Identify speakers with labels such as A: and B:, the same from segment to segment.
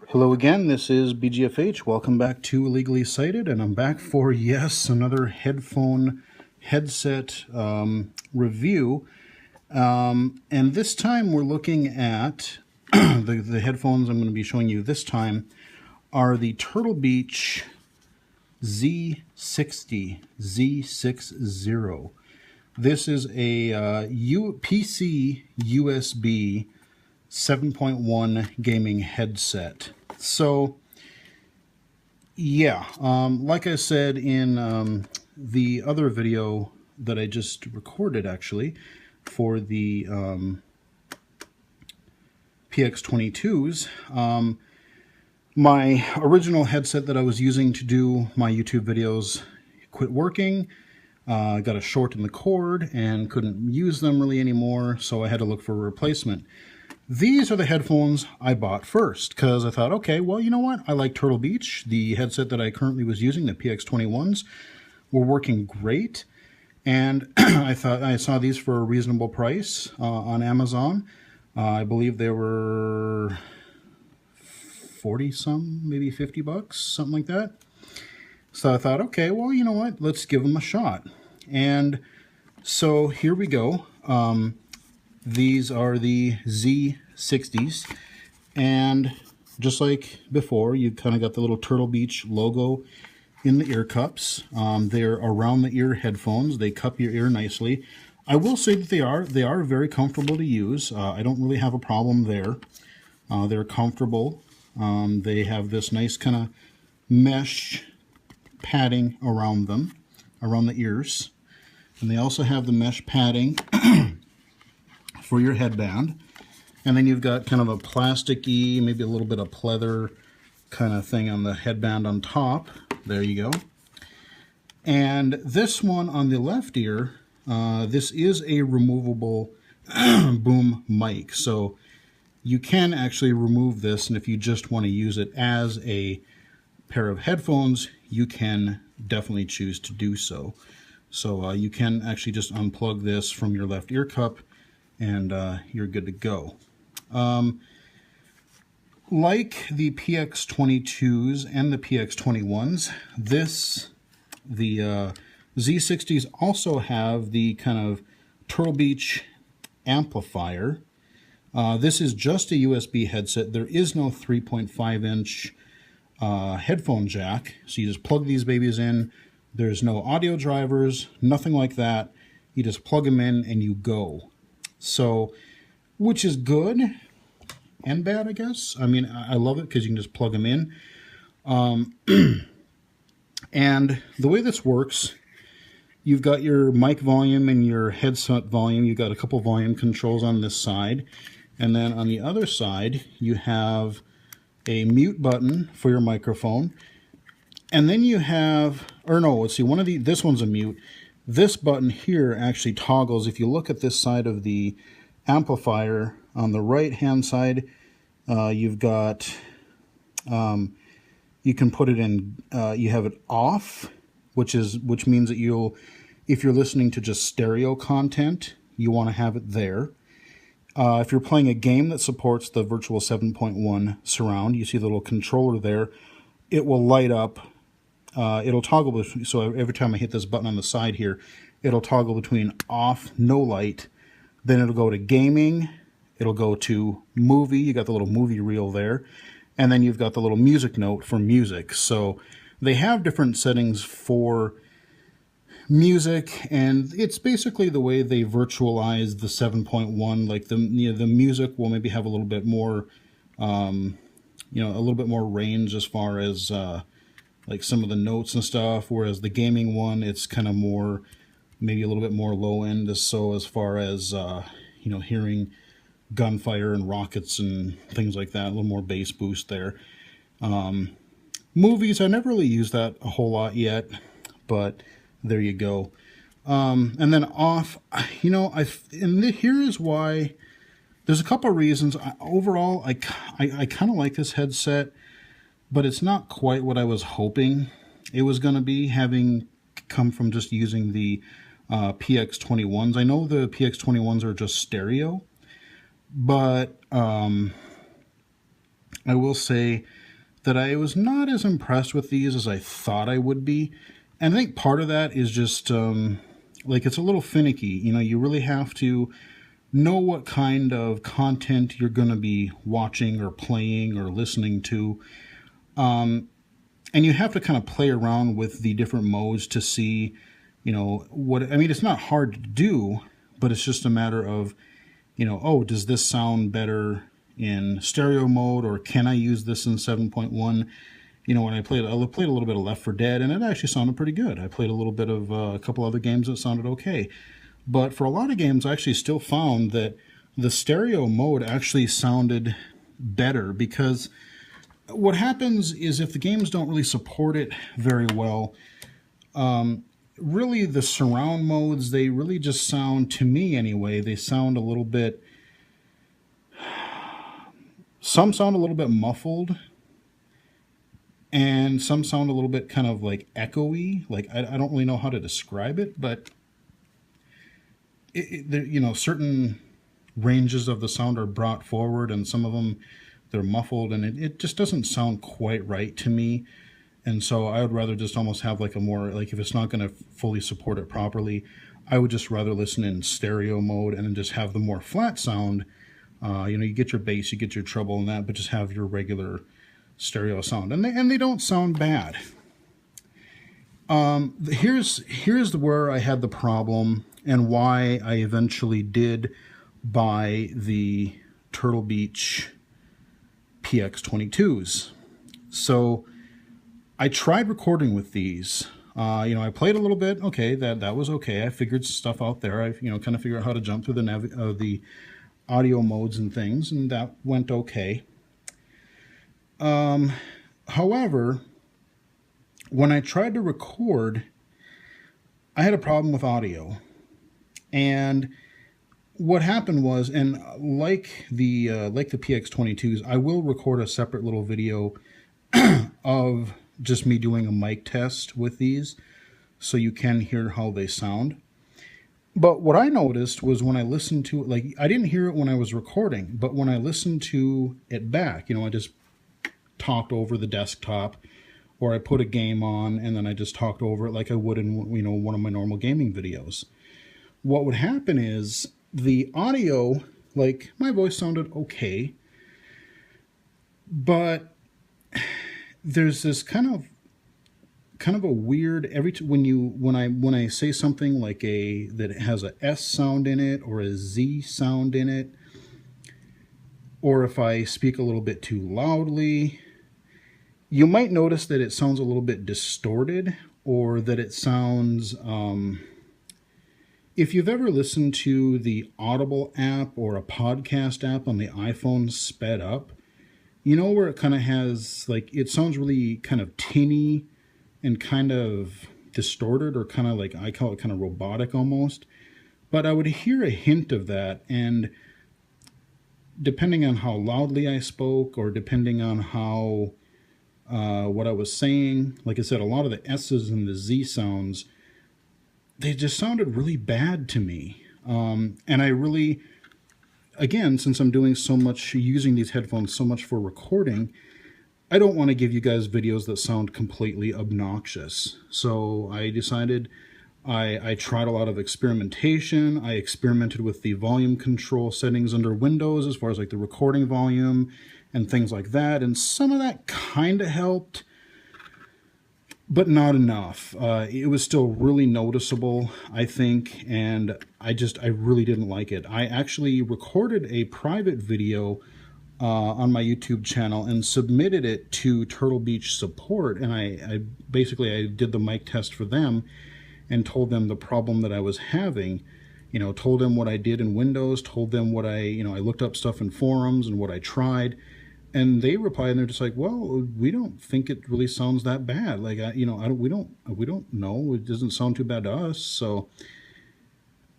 A: Hello again, this is BGFH. Welcome back to Legally Cited, and I'm back for, yes, another headset review. And this time we're looking at the headphones I'm going to be showing you this time are the Turtle Beach Z60, Z60. This is a PC USB 7.1 gaming headset. So, yeah, like I said in the other video that I just recorded, actually, for the PX22s, my original headset that I was using to do my YouTube videos quit working. Got a short in the cord and couldn't use them really anymore, so I had to look for a replacement. These are the headphones I bought first, because I thought, okay, well, you know what? I like Turtle Beach. The headset that I currently was using, the PX21s, were working great. And I thought I saw these for a reasonable price on Amazon. I believe they were 40-some, maybe 50 bucks, something like that. So I thought, okay, well, you know what? Let's give them a shot. And so here we go. These are the Z60s, and just like before, you've kind of got the little Turtle Beach logo in the ear cups. They're around the ear headphones. They cup your ear nicely. I will say that they are very comfortable to use. I don't really have a problem there. They're comfortable. They have this nice kind of mesh padding around them, around the ears, and they also have the mesh padding for your headband. And then you've got kind of a plasticky, maybe a little bit of pleather kind of thing on the headband on top. There you go. And this one on the left ear, this is a removable boom mic. So you can actually remove this, and if you just want to use it as a pair of headphones, you can definitely choose to do so. So you can actually just unplug this from your left ear cup, and you're good to go. Like the PX22s and the PX21s, the Z60s also have the kind of Turtle Beach amplifier. This is just a USB headset. There is no 3.5-inch headphone jack, so you just plug these babies in. There's no audio drivers, nothing like that. You just plug them in and you go. So, which is good and bad, I guess. I mean, I love it because you can just plug them in. And the way this works, you've got your mic volume and your headset volume. You've got a couple volume controls on this side. And then on the other side, you have a mute button for your microphone. And then you have, or no, let's see, this one's a mute. This button here actually toggles. If you look at this side of the amplifier, on the right hand side, you've got, you can put it in, you have it off, which means that if you're listening to just stereo content, you want to have it there. If you're playing a game that supports the virtual 7.1 surround, you see the little controller there, it will light up. It'll toggle, so every time I hit this button on the side here, it'll toggle between off, no light, then it'll go to gaming, it'll go to movie, you got the little movie reel there, and then you've got the little music note for music. So they have different settings for music, and it's basically the way they virtualize the 7.1. Like the music will maybe have a little bit more, a little bit more range as far as like some of the notes and stuff, whereas the gaming one, it's kind of more, maybe a little bit more low end, so as far as hearing gunfire and rockets and things like that, a little more bass boost there. Movies, I never really used that a whole lot yet, but there you go. And then off, here is why. There's a couple of reasons. Overall, I kind of like this headset, but it's not quite what I was hoping it was going to be, having come from just using the PX21s. I know the PX21s are just stereo, but I I will say that I was not as impressed with these as I thought I would be. And I think part of that is just, like, it's a little finicky. You know, you really have to know what kind of content you're going to be watching or playing or listening to. And you have to kind of play around with the different modes to see, you know, what, I mean, it's not hard to do, but it's just a matter of, you know, oh, does this sound better in stereo mode, or can I use this in 7.1? You know, when I played a little bit of Left 4 Dead, and it actually sounded pretty good. I played a little bit of a couple other games that sounded okay. But for a lot of games, I actually still found that the stereo mode actually sounded better, because what happens is if the games don't really support it very well, really the surround modes, they really just sound, to me anyway, they sound a little bit, some sound a little bit muffled, and some sound a little bit kind of like echoey. Like, I don't really know how to describe it, but you know, certain ranges of the sound are brought forward, and some of them, they're muffled, and it just doesn't sound quite right to me. And so I would rather just almost have like a more, like, if it's not going to fully support it properly, I would just rather listen in stereo mode and then just have the more flat sound. You know, you get your bass, you get your treble and that, but just have your regular stereo sound. And they don't sound bad. Here's where I had the problem, and why I eventually did buy the Turtle Beach PX22s. So I tried recording with these. You know, I played a little bit. Okay, that was okay. I figured stuff out there. I, you know, kind of figured out how to jump through the audio modes and things, and that went okay. However, when I tried to record, I had a problem with audio. And what happened was, and like the PX22s, I will record a separate little video of just me doing a mic test with these, so you can hear how they sound. But what I noticed was when I listened to it, like, I didn't hear it when I was recording, but when I listened to it back, you know, I just talked over the desktop, or I put a game on and then I just talked over it like I would in, you know, one of my normal gaming videos. What would happen is the audio, like, my voice sounded okay, but there's this kind of a weird, when I say something like that has a S sound in it or a Z sound in it, or if I speak a little bit too loudly, you might notice that it sounds a little bit distorted, or that it sounds, if you've ever listened to the Audible app or a podcast app on the iPhone sped up, you know, where it kind of has, like, it sounds really kind of tinny and kind of distorted, or kind of like, I call it kind of robotic almost. But I would hear a hint of that, and depending on how loudly I spoke, or depending on how what I was saying, like I said, a lot of the S's and the Z sounds, they just sounded really bad to me. And I really, again, since I'm doing so much, using these headphones so much for recording, I don't want to give you guys videos that sound completely obnoxious. So I decided, I tried a lot of experimentation. I experimented with the volume control settings under Windows, as far as like the recording volume and things like that. And some of that kind of helped, but not enough. It was still really noticeable, I think, and I really didn't like it. I actually recorded a private video on my YouTube channel and submitted it to Turtle Beach support, and I basically did the mic test for them and told them the problem that I was having. You know, told them what I did in Windows, told them what I looked up stuff in forums and what I tried. And they replied, and they're just like, well, we don't think it really sounds that bad. Like, we don't know. It doesn't sound too bad to us. So,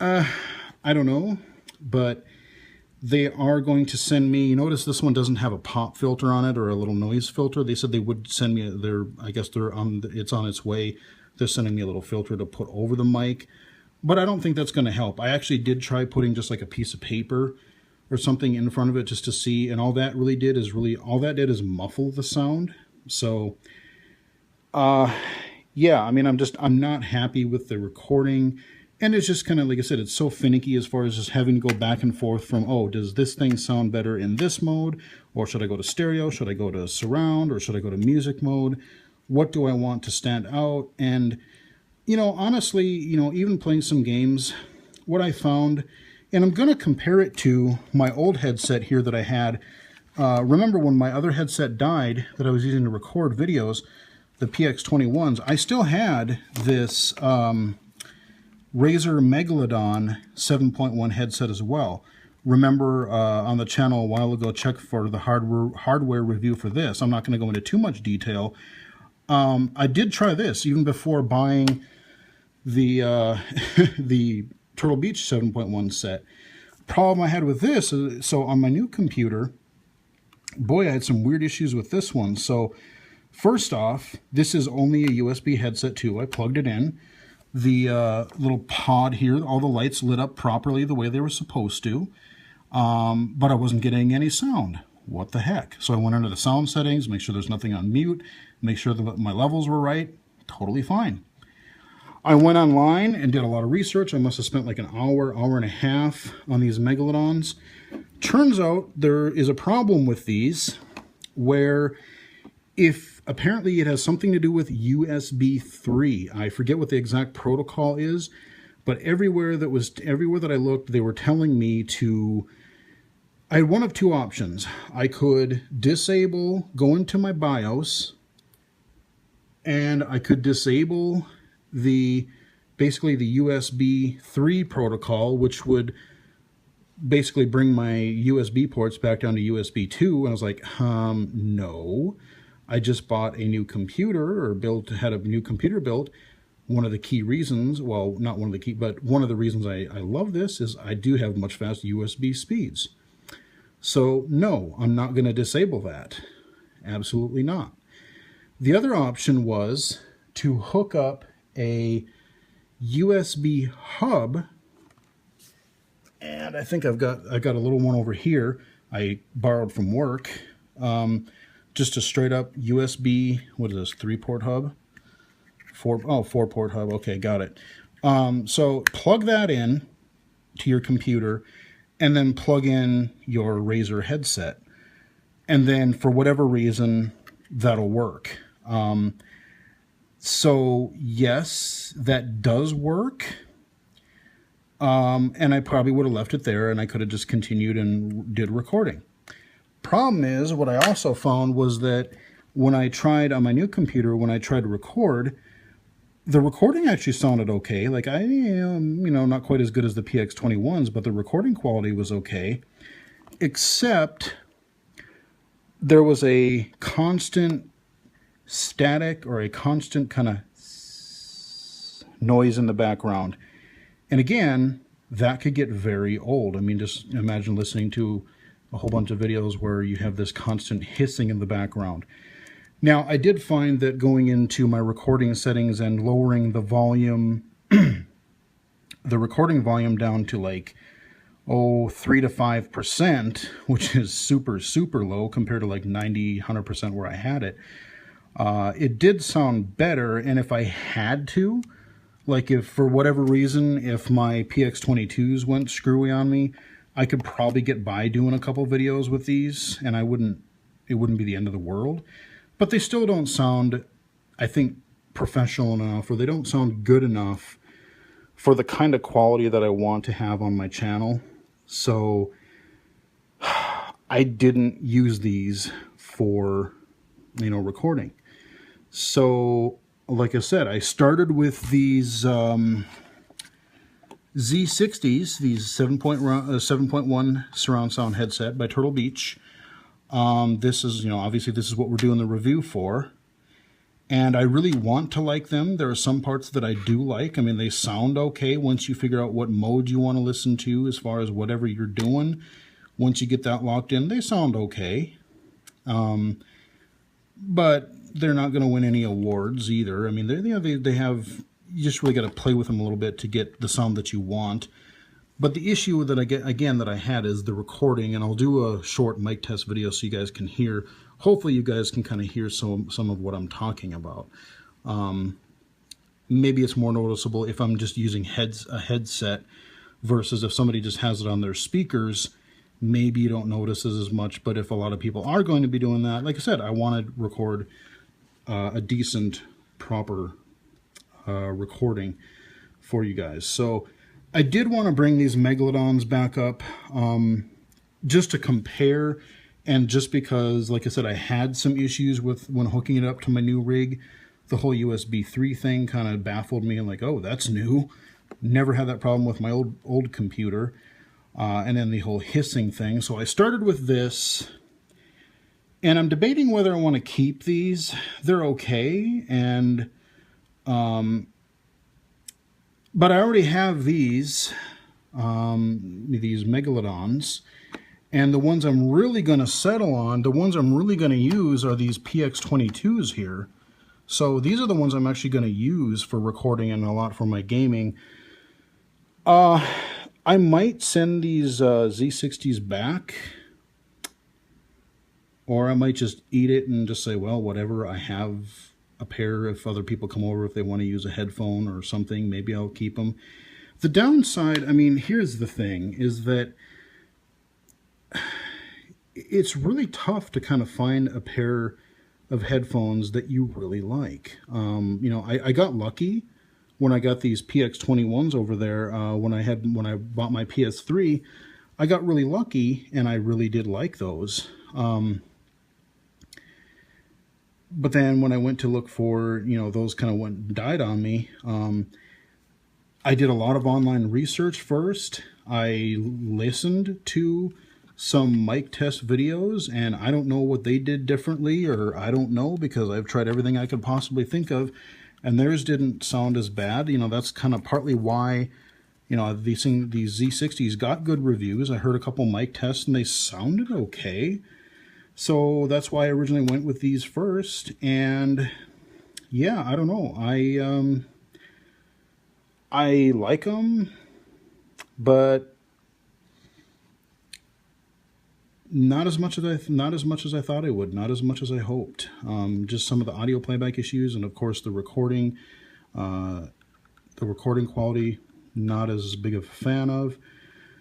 A: I don't know. But they are going to send me, you notice this one doesn't have a pop filter on it or a little noise filter. They said they would send me, I guess it's on its way. They're sending me a little filter to put over the mic. But I don't think that's going to help. I actually did try putting just like a piece of paper or something in front of it just to see, and all that did is muffle the sound. So yeah, I mean, I'm not happy with the recording, and it's just kind of, like I said, it's so finicky as far as just having to go back and forth from, oh, does this thing sound better in this mode, or should I go to stereo, should I go to surround, or should I go to music mode? What do I want to stand out? And honestly, even playing some games, what I found, and I'm going to compare it to my old headset here that I had. Remember when my other headset died that I was using to record videos, the PX21s, I still had this Razer Megalodden 7.1 headset as well. Remember on the channel a while ago, check for the hardware review for this. I'm not going to go into too much detail. I did try this even before buying the the Turtle Beach 7.1 set. Problem I had with this is, so on my new computer, boy, I had some weird issues with this one. So first off, this is only a USB headset too. I plugged it in. The little pod here, all the lights lit up properly the way they were supposed to, but I wasn't getting any sound. What the heck? So I went into the sound settings, make sure there's nothing on mute, make sure that my levels were right. Totally fine. I went online and did a lot of research. I must have spent like an hour and a half on these Megaloddons. Turns out there is a problem with these where if apparently it has something to do with USB 3. I forget what the exact protocol is, but everywhere that I looked, they were telling me to, I had one of two options. I could go into my BIOS, and I could disable basically the USB 3 protocol, which would basically bring my USB ports back down to USB 2. And I was like, no. I just bought a new computer, or had a new computer built. One of the key reasons, well, not one of the key, but one of the reasons I love this is I do have much faster USB speeds. So no, I'm not going to disable that. Absolutely not. The other option was to hook up a USB hub, and I think I've got a little one over here I borrowed from work. Just a straight up USB, what is this, 3-port hub? 4-port hub, okay, got it. So plug that in to your computer, and then plug in your Razer headset. And then for whatever reason, that'll work. So yes, that does work. And I probably would have left it there, and I could have just continued and did recording. Problem is, what I also found was that when I tried on my new computer, when I tried to record, the recording actually sounded okay. Like not quite as good as the PX21s, but the recording quality was okay, except there was a constant static or a constant kind of noise in the background. And again, that could get very old. I mean, just imagine listening to a whole bunch of videos where you have this constant hissing in the background. Now, I did find that going into my recording settings and lowering the volume, the recording volume down to like, 3 to 5%, which is super, super low compared to like 90, 100% where I had it. It did sound better, and if I had to, like if for whatever reason, if my PX22s went screwy on me, I could probably get by doing a couple videos with these, and it wouldn't be the end of the world. But they still don't sound, I think, professional enough, or they don't sound good enough for the kind of quality that I want to have on my channel. So I didn't use these for, recording. So, like I said, I started with these Z60s, these 7.1 surround sound headset by Turtle Beach. This is, obviously this is what we're doing the review for. And I really want to like them. There are some parts that I do like. I mean, they sound okay once you figure out what mode you want to listen to as far as whatever you're doing. Once you get that locked in, they sound okay. But they're not going to win any awards either. I mean, they have, you just really got to play with them a little bit to get the sound that you want. But the issue that I get again that I had is the recording, and I'll do a short mic test video so you guys can hear. Hopefully, you guys can kind of hear some of what I'm talking about. Maybe it's more noticeable if I'm just using a headset versus if somebody just has it on their speakers. Maybe you don't notice this as much, but if a lot of people are going to be doing that, like I said, I want to record a decent, proper recording for you guys. So I did want to bring these Megaloddons back up just to compare, and just because, like I said, I had some issues with when hooking it up to my new rig. The whole USB 3 thing kind of baffled me. I'm like, oh, that's new. Never had that problem with my old computer. And then the whole hissing thing. So I started with this, and I'm debating whether I want to keep these. They're okay, and but I already have these Megaloddons, and the ones I'm really going to settle on, the ones I'm really going to use are these PX22s here. So these are the ones I'm actually going to use for recording and a lot for my gaming. I might send these Z60s back, or I might just eat it and just say, well, whatever, I have a pair. If other people come over, if they want to use a headphone or something, maybe I'll keep them. The downside, I mean, here's the thing, is that it's really tough to kind of find a pair of headphones that you really like. You know, I got lucky when I got these PX21s over there. When I bought my PS3, I got really lucky, and I really did like those. But then when I went to look for, you know, those kind of died on me. I did a lot of online research first. I listened to some mic test videos, and I don't know what they did differently, or I don't know, because I've tried everything I could possibly think of, and theirs didn't sound as bad. You know, that's kind of partly why, you know, these Z60s got good reviews. I heard a couple mic tests, and they sounded okay. So that's why I originally went with these first, and yeah, I don't know. I like them, but not as much as I thought I would, not as much as I hoped. Just some of the audio playback issues, and of course the recording quality, not as big of a fan of.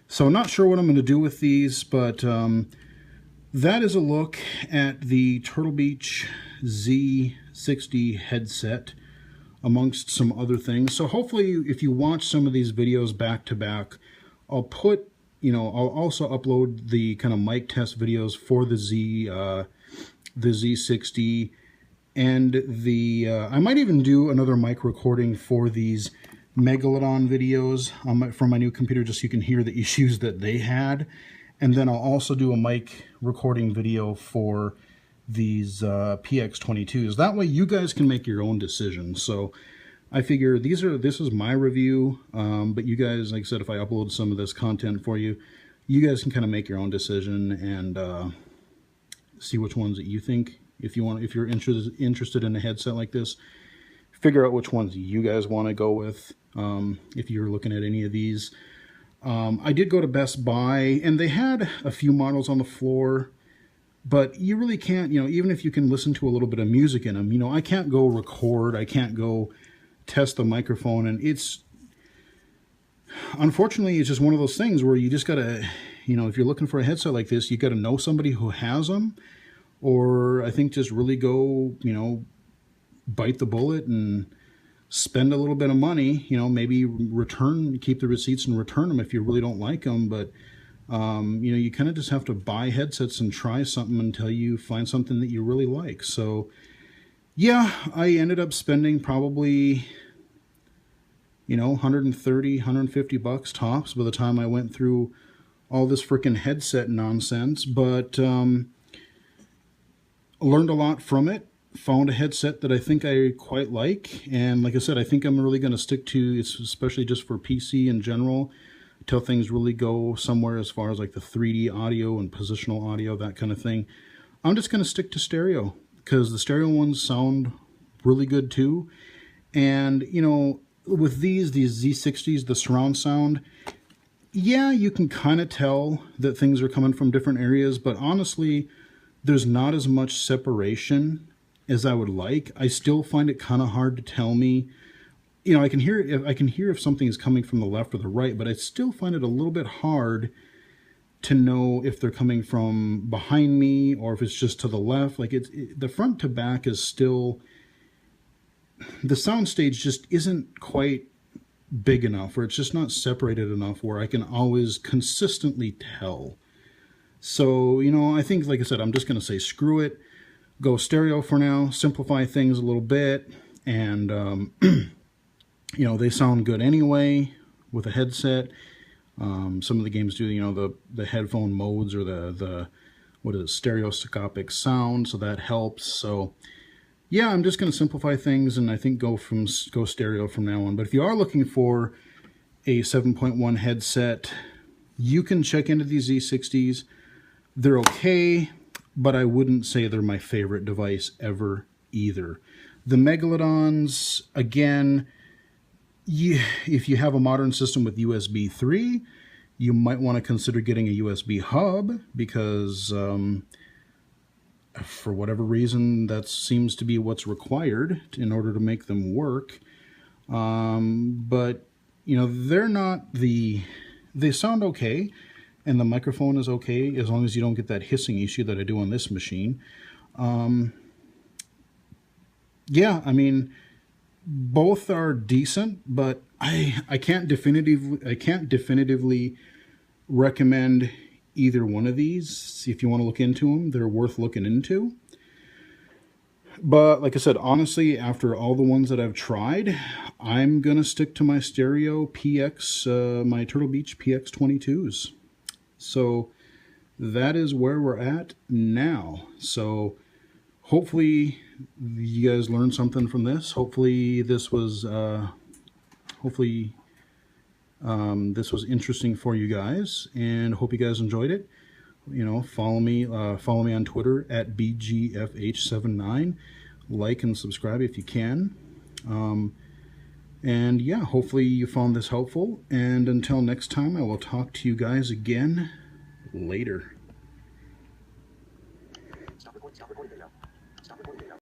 A: So not sure what I'm going to do with these, but that is a look at the Turtle Beach Z60 headset, amongst some other things. So hopefully, if you watch some of these videos back to back, I'll put, you know, I'll also upload the kind of mic test videos for the Z60, and the I might even do another mic recording for these Megalodden videos from my new computer, just so you can hear the issues that they had. And then I'll also do a mic recording video for these PX22s. That way you guys can make your own decision. So I figure this is my review, but you guys, like I said, if I upload some of this content for you, you guys can kind of make your own decision and see which ones that you think, if you're interested in a headset like this, figure out which ones you guys want to go with. If you're looking at any of these, I did go to Best Buy, and they had a few models on the floor, but you really can't, you know, even if you can listen to a little bit of music in them, you know, I can't go record, I can't go test the microphone, and it's, unfortunately, it's just one of those things where you just gotta, you know, if you're looking for a headset like this, you gotta know somebody who has them, or I think just really go, you know, bite the bullet and spend a little bit of money, you know, maybe keep the receipts and return them if you really don't like them. But you know, you kind of just have to buy headsets and try something until you find something that you really like. So yeah, I ended up spending probably, you know, 130, 150 bucks tops by the time I went through all this freaking headset nonsense. But learned a lot from it. Found a headset that I think I quite like, and like I said, I think I'm really going to stick to, especially just for PC in general, until things really go somewhere as far as like the 3D audio and positional audio, that kind of thing. I'm just going to stick to stereo, because the stereo ones sound really good too. And you know, with these Z60s, the surround sound, Yeah, you can kind of tell that things are coming from different areas, but honestly, there's not as much separation as I would like. I still find it kind of hard to tell me. You know, I can hear if something is coming from the left or the right, but I still find it a little bit hard to know if they're coming from behind me or if it's just to the left. Like the front to back is still, the soundstage just isn't quite big enough, or it's just not separated enough where I can always consistently tell. So, you know, I think, like I said, I'm just going to say screw it, go stereo for now, simplify things a little bit, and, you know, they sound good anyway with a headset. Some of the games do, you know, the headphone modes or the what is it, stereoscopic sound, so that helps. So, yeah, I'm just going to simplify things and I think go stereo from now on. But if you are looking for a 7.1 headset, you can check into these Z60s. They're okay, but I wouldn't say they're my favorite device ever either. The Megaloddons, again, if you have a modern system with USB 3, you might want to consider getting a USB hub because for whatever reason, that seems to be what's required in order to make them work. But, you know, they sound okay, and the microphone is okay as long as you don't get that hissing issue that I do on this machine. Yeah, I mean, both are decent, but I can't definitively recommend either one of these. If you want to look into them, they're worth looking into. But like I said, honestly, after all the ones that I've tried, I'm gonna stick to my stereo PX, my Turtle Beach PX22s. So that is where we're at now. So hopefully you guys learned something from this. Hopefully this was this was interesting for you guys, and hope you guys enjoyed it. You know, follow me on Twitter at BGFH79. Like and subscribe if you can. And yeah, hopefully you found this helpful. And until next time, I will talk to you guys again later.